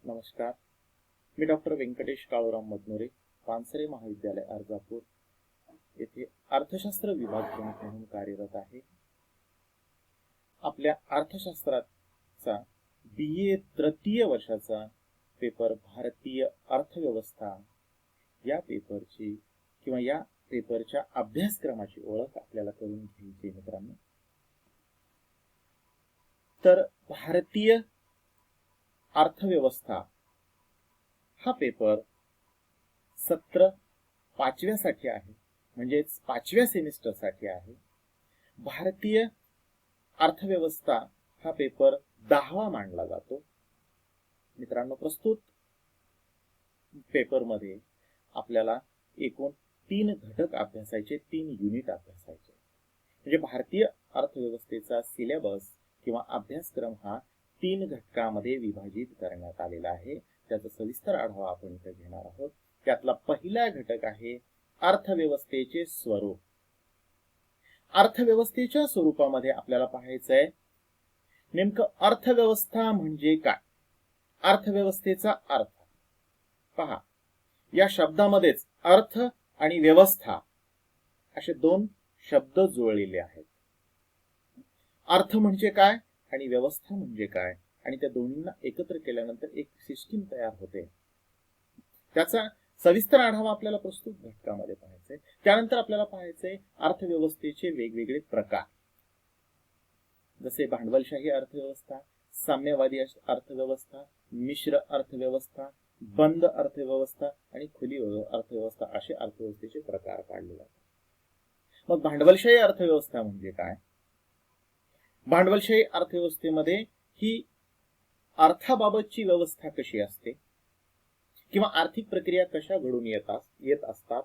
नमस्कार. मी डॉक्टर व्यंकटेश काळूराम मदनुरे, पानसरे महाविद्यालय अर्जापूर येथे अर्थशास्त्र विभाग प्रमुख म्हणून कार्यरत आहे. आपल्या अर्थशास्त्राचा BA तृतीय वर्षाचा पेपर भारतीय अर्थव्यवस्था या पेपरची किंवा या पेपरच्या अभ्यासक्रमाची ओळख आपल्याला करून घ्यायची मित्रांनो. तर भारतीय अर्थव्यवस्था हा पेपर सत्र 5व्या साठी आहे, म्हणजेच 5व्या सेमिस्टर साठी आहे. भारतीय अर्थव्यवस्था हा पेपर 10वा मानला जातो. मित्रांनो, प्रस्तुत पेपर मध्ये आपल्याला एकूण 3 घटक अभ्यासायचे, 3 युनिट अभ्यासायचे. म्हणजे भारतीय अर्थव्यवस्थेचा सिलेबस किंवा अभ्यासक्रम हा 3 घटकामध्ये विभाजित करण्यात आलेला आहे. त्याचा सविस्तर आढावा आपण इथे घेणार आहोत. त्यातला पहिला घटक आहे अर्थव्यवस्थेचे स्वरूप. अर्थव्यवस्थेच्या स्वरूपामध्ये आपल्याला पाहायचंय नेमकं अर्थव्यवस्था म्हणजे काय, अर्थव्यवस्थेचा अर्थ. पहा, या शब्दामध्येच अर्थ आणि व्यवस्था असे 2 शब्द जुळलेले आहेत. अर्थ म्हणजे काय आणि व्यवस्था म्हणजे काय, आणि त्या दोन्हींना एकत्र केल्यानंतर एक सिस्टीम तयार होते. त्याचा सविस्तर आढावा आपल्याला प्रस्तुत घटकामध्ये पाहायचा आहे. त्यानंतर आपल्याला पाहायचंय अर्थव्यवस्थेचे वेगवेगळे प्रकार, जसे भांडवलशाही अर्थव्यवस्था, साम्यवादी अर्थव्यवस्था, मिश्र अर्थव्यवस्था, बंद अर्थव्यवस्था आणि खुली अर्थव्यवस्था असे अर्थव्यवस्थेचे प्रकार पाडले जातात. मग भांडवलशाही अर्थव्यवस्था म्हणजे काय? भांडवलशाही अर्थव्यवस्थेमध्ये ही अर्थाबाबतची व्यवस्था कशी असते किंवा आर्थिक प्रक्रिया कशा घडून येत असतात.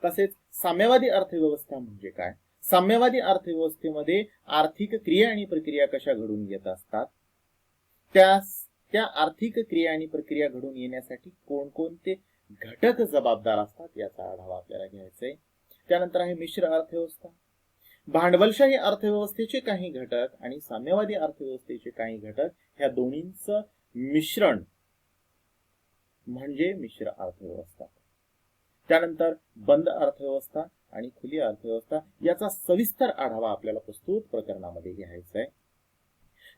तसेच साम्यवादी अर्थव्यवस्था म्हणजे काय? साम्यवादी अर्थव्यवस्थेमध्ये आर्थिक क्रिया आणि प्रक्रिया कशा घडून येत असतात. त्या आर्थिक क्रिया आणि प्रक्रिया घडून येण्यासाठी कोणकोणते घटक जबाबदार असतात याचा आढावा आपल्याला घ्यायचा आहे. त्यानंतर आहे मिश्र अर्थव्यवस्था. भांडवलशाही अर्थव्यवस्थेचे काही घटक आणि साम्यवादी अर्थव्यवस्थेचे काही घटक ह्या दोन्हींचं मिश्रण म्हणजे मिश्र अर्थव्यवस्था. त्यानंतर बंद अर्थव्यवस्था आणि खुली अर्थव्यवस्था याचा सविस्तर आढावा आपल्याला प्रस्तुत प्रकरणामध्ये घ्यायचा आहे.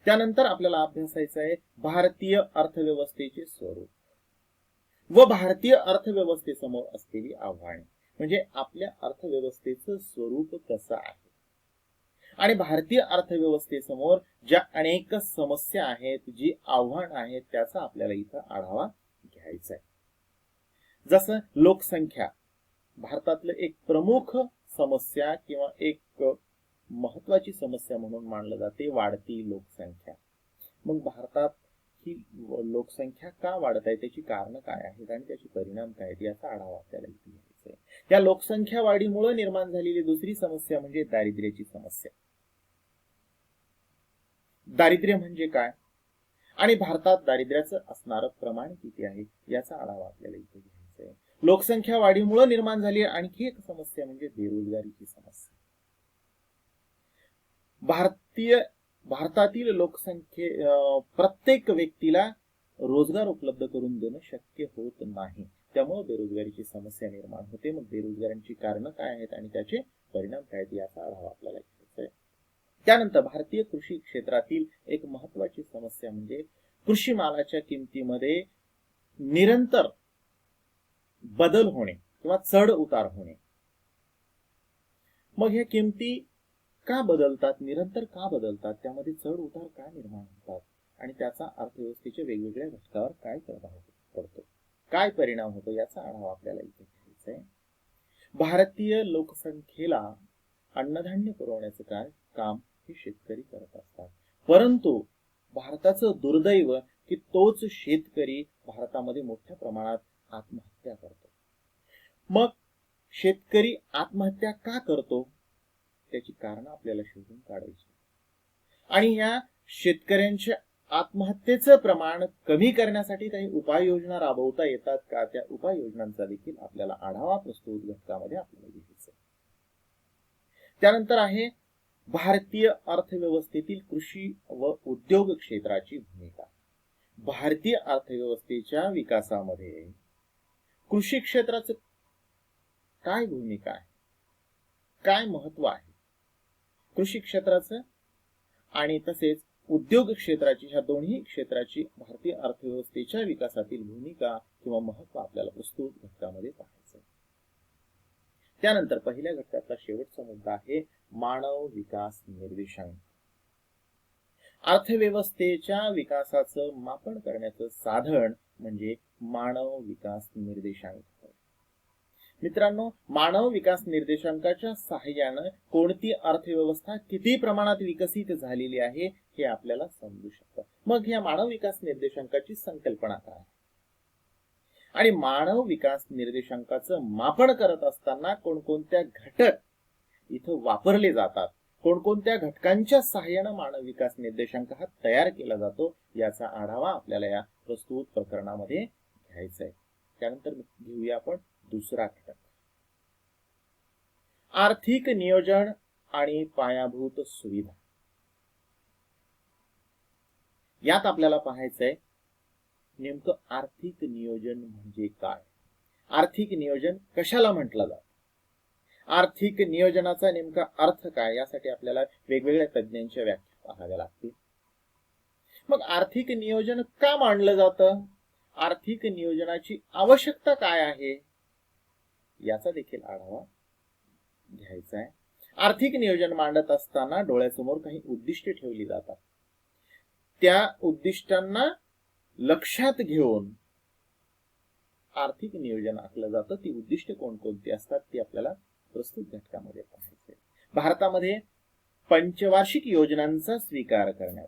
त्यानंतर आपल्याला अभ्यासायचं आहे भारतीय अर्थव्यवस्थेचे स्वरूप व भारतीय अर्थव्यवस्थेसमोर असलेली आव्हाने. म्हणजे आपल्या अर्थव्यवस्थेचं स्वरूप कसं आहे आणि भारतीय अर्थव्यवस्थेसमोर ज्या अनेक समस्या आहेत, जी आव्हान आहेत, त्याचा आपल्याला इथं आढावा घ्यायचा आहे. जसं लोकसंख्या भारतातलं एक प्रमुख समस्या किंवा एक महत्वाची समस्या म्हणून मानलं जाते, वाढती लोकसंख्या. मग भारतात ही लोकसंख्या का वाढत आहे, त्याची कारणं काय आहेत आणि त्याचे परिणाम काय आहेत याचा आढावा आपल्याला इथे घ्यायचा आहे. या लोकसंख्या वाढीमुळे निर्माण झालेली दुसरी समस्या म्हणजे दारिद्र्याची समस्या. दारिद्र्य म्हणजे काय आणि भारतात दारिद्र्याचं असणारं प्रमाण किती आहे याचा आढावा आपल्याला इथे घ्यायचा आहे. लोकसंख्या वाढीमुळे निर्माण झालेली आणखी एक समस्या म्हणजे बेरोजगारीची समस्या. भारतातील प्रत्येक व्यक्तीला रोजगार उपलब्ध करून देणं शक्य होत नाही, त्यामुळे बेरोजगारीची समस्या निर्माण होते. मग बेरोजगारांची कारणं काय आहेत आणि त्याचे परिणाम काय आहेत याचा आढावा आपल्याला घ्यायचा आहे. त्यानंतर भारतीय कृषी क्षेत्रातील एक महत्वाची समस्या म्हणजे कृषी मालाच्या किमतीमध्ये निरंतर बदल होणे किंवा चढ उतार होणे. मग ह्या किमती का बदलतात, निरंतर का बदलतात, त्यामध्ये चढ उतार का निर्माण होतात आणि त्याचा अर्थव्यवस्थेच्या वेगवेगळ्या घटकावर काय प्रभाव पडतो, काय परिणाम होतो याचा आढावा आपल्याला इथे घ्यायचा आहे. भारतीय लोकसंख्येला अन्नधान्य पुरवण्याचं काम हे शेतकरी करत असतात, परंतु भारताचं दुर्दैव की तोच शेतकरी भारतामध्ये मोठ्या प्रमाणात आत्महत्या करतो. मग शेतकरी आत्महत्या का करतो, त्याची कारण आपल्याला शोधून काढायची आणि या शेतकऱ्यांच्या आत्महत्येचं प्रमाण कमी करण्यासाठी काही उपाययोजना राबवता येतात का, त्या उपाययोजनांचा देखील आपल्याला आढावा प्रस्तुत घटकामध्ये आपल्याला घ्यायचा. त्यानंतर आहे भारतीय अर्थव्यवस्थेतील कृषी व उद्योग क्षेत्राची भूमिका. भारतीय अर्थव्यवस्थेच्या विकासामध्ये कृषी क्षेत्राचं काय भूमिका आहे, काय महत्व आहे कृषी क्षेत्राचं आणि तसेच उद्योग क्षेत्राची, ह्या दोन्ही क्षेत्राची भारतीय अर्थव्यवस्थेच्या विकासातील भूमिका किंवा महत्व आपल्याला प्रस्तुत घटकामध्ये पाहायचं. त्यानंतर पहिल्या घटकातला शेवटचा मुद्दा आहे मानव विकास निर्देशांक. अर्थव्यवस्थेच्या विकासाचं मापन करण्याचं साधन म्हणजे मानव विकास निर्देशांक. मित्रांनो, मानव विकास निर्देशांकाच्या सहाय्यानं कोणती अर्थव्यवस्था किती प्रमाणात विकसित झालेली आहे हे आपल्याला समजू शकतं. मग या मानव विकास निर्देशांकाची संकल्पना काय आणि मानव विकास निर्देशांकाचं मापन करत असताना कोणकोणत्या घटक इथं वापरले जातात, कोणकोणत्या घटकांच्या सहाय्यानं मानव विकास निर्देशांक हा तयार केला जातो, याचा आढावा आपल्याला या प्रस्तुत प्रकरणामध्ये घ्यायचा आहे. त्यानंतर घेऊया आपण दुसरा घटक, आर्थिक नियोजन आणि पायाभूत सुविधा. यात आपल्याला पाहायचंय नेमकं आर्थिक नियोजन म्हणजे काय, आर्थिक नियोजन कशाला म्हटलं जातं, आर्थिक नियोजनाचा नेमका अर्थ काय, यासाठी आपल्याला वेगवेगळ्या तज्ञांच्या व्याख्या पाहाव्या लागतील. मग आर्थिक नियोजन का मांडलं जातं, आर्थिक नियोजनाची आवश्यकता काय आहे, याचा देखील आढावा घ्यायचा आहे. आर्थिक नियोजन मांडत असताना डोळ्यासमोर काही उद्दिष्टे ठेवली जातात. त्या उद्दिष्टांना लक्षात घेऊन आर्थिक नियोजन आखलं जातं. ती उद्दिष्टे कोणकोणती असतात ती आपल्याला प्रस्तुत घटकामध्ये पाहायचे. भारतामध्ये पंचवार्षिक योजनांचा स्वीकार करण्यात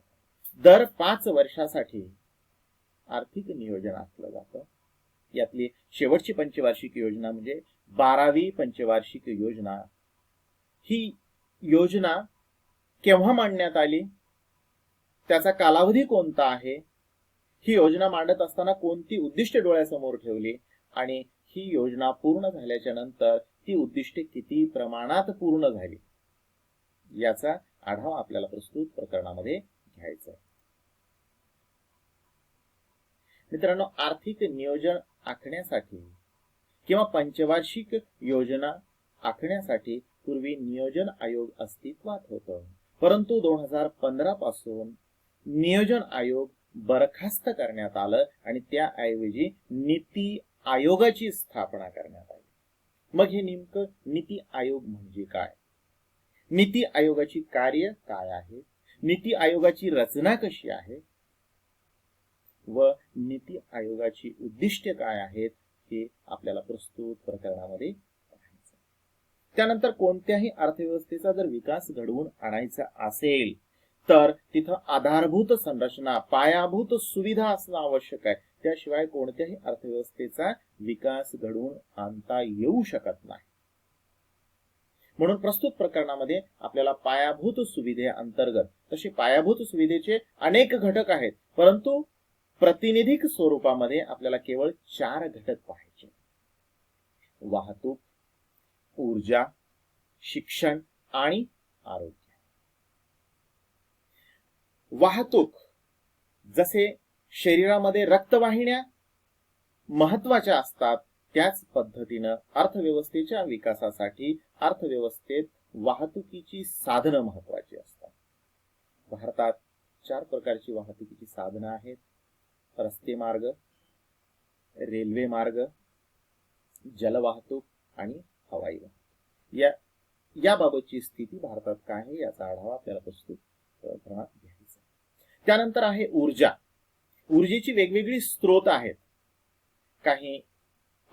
दर 5 वर्षासाठी आर्थिक नियोजन आखलं जातं. यातली शेवटची पंचवार्षिक योजना म्हणजे 12वी पंचवार्षिक योजना. ही योजना केव्हा मांडण्यात आली, त्याचा कालावधी कोणता आहे, ही योजना मांडत असताना कोणती उद्दिष्टे डोळ्यासमोर ठेवली आणि ही योजना पूर्ण झाल्याच्या नंतर ती उद्दिष्टे किती प्रमाणात पूर्ण झाली, याचा आढावा आपल्याला प्रस्तुत प्रकरणामध्ये घ्यायचा आहे. मित्रांनो, आर्थिक नियोजन आखण्यासाठी किंवा पंचवार्षिक योजना आखण्यासाठी पूर्वी नियोजन आयोग अस्तित्वात होतं, परंतु 2015 पासून नियोजन आयोग बरखास्त करण्यात आलं आणि त्याऐवजी नीती आयोगाची स्थापना करण्यात आली. मग हे नेमकं नीती आयोग म्हणजे काय, नीती आयोगाची कार्य काय आहे, नीती आयोगाची रचना कशी आहे व नीती आयोगाची उद्दिष्टे काय आहेत हे आपल्याला प्रस्तुत प्रकरणामध्ये पाहायचं. त्यानंतर कोणत्याही अर्थव्यवस्थेचा जर विकास घडवून आणायचा असेल तर तिथं आधारभूत संरचना, पायाभूत सुविधा असणं आवश्यक आहे. त्याशिवाय कोणत्याही अर्थव्यवस्थेचा विकास घडवून आणता येऊ शकत नाही. म्हणून प्रस्तुत प्रकरणामध्ये आपल्याला पायाभूत सुविधेअंतर्गत, तसे पायाभूत सुविधेचे अनेक घटक आहेत, परंतु प्रातिनिधिक स्वरूपामध्ये आपल्याला केवळ 4 घटक पाहायचे: वाहतूक, ऊर्जा, शिक्षण आणि आरोग्य. वाहतूक, जसे शरीरामध्ये रक्तवाहिन्या महत्वाच्या असतात त्याच पद्धतीनं अर्थव्यवस्थेच्या विकासासाठी अर्थव्यवस्थेत वाहतुकीची साधनं महत्वाची असतात. भारतात 4 प्रकारची वाहतुकीची साधनं आहेत: रस्ते मार्ग, रेल्वे मार्ग, जलवाहतूक आणि हवाई वाहतूक. याबाबतची स्थिती भारतात काय आहे याचा आढावा आपल्याला प्रस्तुत प्रकरणात घ्यायचा. त्यानंतर आहे ऊर्जा. ऊर्जेची वेगवेगळी स्रोत आहेत, काही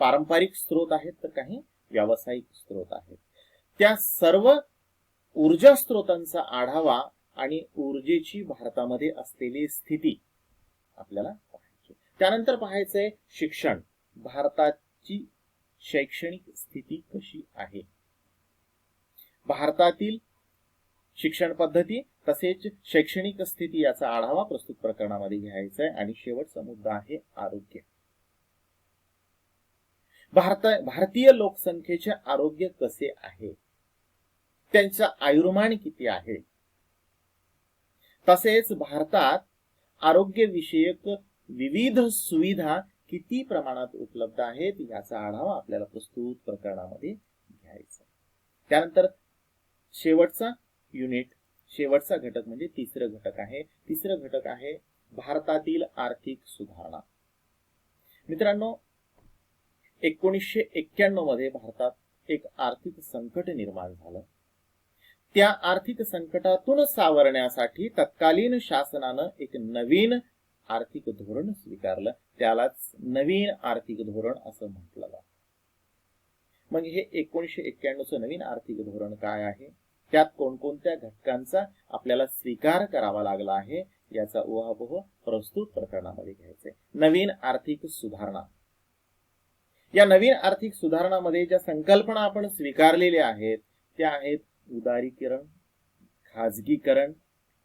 पारंपरिक स्रोत आहेत तर काही व्यावसायिक स्रोत आहेत. त्या सर्व ऊर्जा स्रोतांचा आढावा आणि ऊर्जेची भारतामध्ये असलेली स्थिती आपल्याला पाहायची. त्यानंतर पाहायचंय शिक्षण. भारताची शैक्षणिक स्थिती कशी आहे, भारतातील शिक्षण पद्धती तसेच शैक्षणिक स्थिती याचा आढावा प्रस्तुत प्रकरणामध्ये घ्यायचा आहे. आणि शेवटचा मुद्दा आहे आरोग्य. भारतीय लोकसंख्येचे आरोग्य कसे आहे, त्यांचं आयुर्मान किती आहे, तसेच भारतात आरोग्य विषयक विविध सुविधा किती प्रमाणात उपलब्ध आहेत याचा आढावा आपल्याला प्रस्तुत प्रकरणामध्ये घ्यायचा. त्यानंतर शेवटचा घटक म्हणजे तिसरं घटक आहे. तिसरं घटक आहे भारतातील आर्थिक सुधारणा. मित्रांनो, 1991 मध्ये भारतात एक आर्थिक संकट निर्माण झालं. त्या आर्थिक संकटातून सावरण्यासाठी तत्कालीन शासनानं एक नवीन आर्थिक धोरण स्वीकारलं. त्यालाच नवीन आर्थिक धोरण असं म्हटलं जातं. मग हे 1991चं नवीन आर्थिक धोरण काय आहे, त्यात कोणकोणत्या घटकांचा आपल्याला स्वीकार करावा लागला आहे याचा उहापोह प्रस्तुत प्रकरणामध्ये घ्यायचंय. नवीन आर्थिक सुधारणा. या नवीन आर्थिक सुधारणामध्ये ज्या संकल्पना आपण स्वीकारलेल्या आहेत त्या आहेत उदारीकरण, खाजगीकरण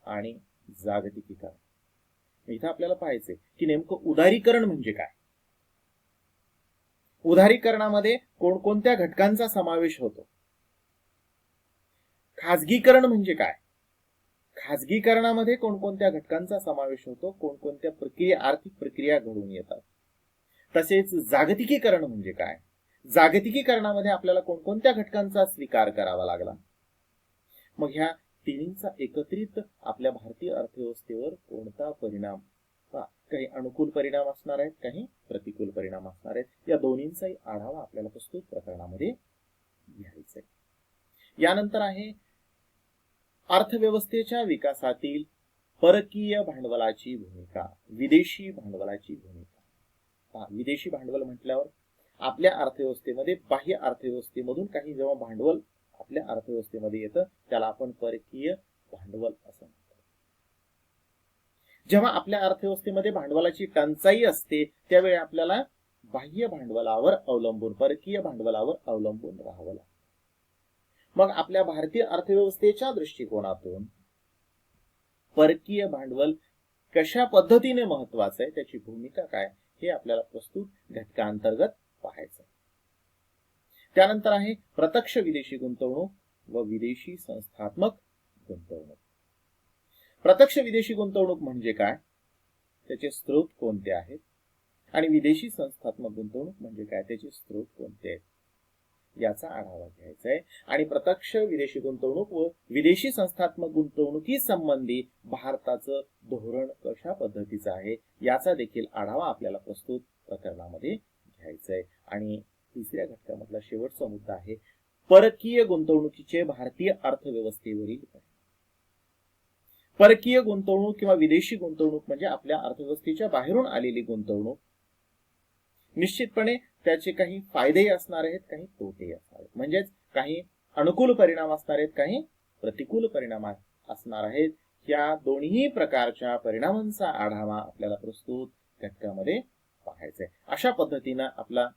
आणि जागतिकीकरण. इथं आपल्याला पाहायचंय की नेमकं उदारीकरण म्हणजे काय. उदारीकरणामध्ये कोणकोणत्या घटकांचा समावेश होतो. खाजगीकरण म्हणजे काय, खाजगीकरणामध्ये कोणकोणत्या घटकांचा समावेश होतो, कोणकोणत्या प्रक्रिया, आर्थिक प्रक्रिया घडून येतात. तसेच जागतिकीकरण म्हणजे काय, जागतिकीकरणामध्ये आपल्याला कोणकोणत्या घटकांचा स्वीकार करावा लागला. मग ह्या तिन्हींचा एकत्रित आपल्या भारतीय अर्थव्यवस्थेवर कोणता परिणाम, काही अनुकूल परिणाम असणार आहेत, काही प्रतिकूल परिणाम असणार आहेत. या दोन्हींचाही आढावा आपल्याला प्रस्तुत प्रकरणामध्ये घ्यायचा आहे. यानंतर आहे अर्थव्यवस्थेच्या विकासातील परकीय भांडवलाची भूमिका, विदेशी भांडवलाची भूमिका. विदेशी भांडवल म्हटल्यावर आपल्या अर्थव्यवस्थेमध्ये बाह्य अर्थव्यवस्थेमधून काही जेव्हा भांडवल आपल्या अर्थव्यवस्थेमध्ये येतं त्याला आपण परकीय भांडवल असं म्हणतो. जेव्हा आपल्या अर्थव्यवस्थेमध्ये भांडवलाची टंचाई असते त्यावेळी आपल्याला बाह्य भांडवलावर अवलंबून, परकीय भांडवलावर अवलंबून राहावं लागतं. मग आपल्या भारतीय अर्थव्यवस्थेच्या दृष्टिकोनातून परकीय भांडवल कशा पद्धतीने महत्वाचं आहे, त्याची भूमिका काय, हे आपल्याला प्रस्तुत घटकांतर्गत पाहायचं. त्यानंतर आहे प्रत्यक्ष विदेशी गुंतवणूक व विदेशी संस्थात्मक गुंतवणूक. प्रत्यक्ष विदेशी गुंतवणूक म्हणजे काय, त्याचे स्रोत कोणते आहेत, आणि विदेशी संस्थात्मक गुंतवणूक म्हणजे काय, त्याचे स्रोत कोणते आहेत याचा आढावा घ्यायचा आहे. आणि प्रत्यक्ष विदेशी गुंतवणूक व विदेशी संस्थात्मक गुंतवणुकी संबंधी भारताचं धोरण कशा पद्धतीचं आहे याचा देखील आढावा आपल्याला प्रस्तुत प्रकरणामध्ये घ्यायचा आहे. आणि तिसऱ्या घटकामधला शेवटचा मुद्दा आहे परकीय गुंतवणुकीचे भारतीय अर्थव्यवस्थेवरील परिणाम. परकीय गुंतवणूक किंवा विदेशी गुंतवणूक म्हणजे आपल्या अर्थव्यवस्थेच्या बाहेरून आलेली गुंतवणूक. निश्चितपणे त्याचे काही फायदेही असणार आहेत, काही तोटेही असणार आहेत. म्हणजेच काही अनुकूल परिणाम असणार आहेत, काही प्रतिकूल परिणाम असणार आहेत. या दोन्ही प्रकारच्या परिणामांचा आढावा आपल्याला प्रस्तुत घटकामध्ये पाहायचा आहे. अशा पद्धतीनं आपला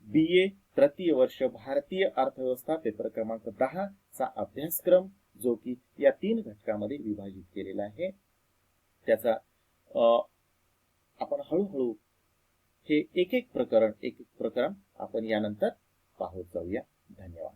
BA तृतीय वर्ष भारतीय अर्थव्यवस्था पेपर क्रमांक 10 चा अभ्यासक्रम जो की या 3 घटकामध्ये विभाजित केलेला आहे त्याचा आपण हळूहळू हे एक एक प्रकरण आपण यानंतर पाहत जाऊया. धन्यवाद.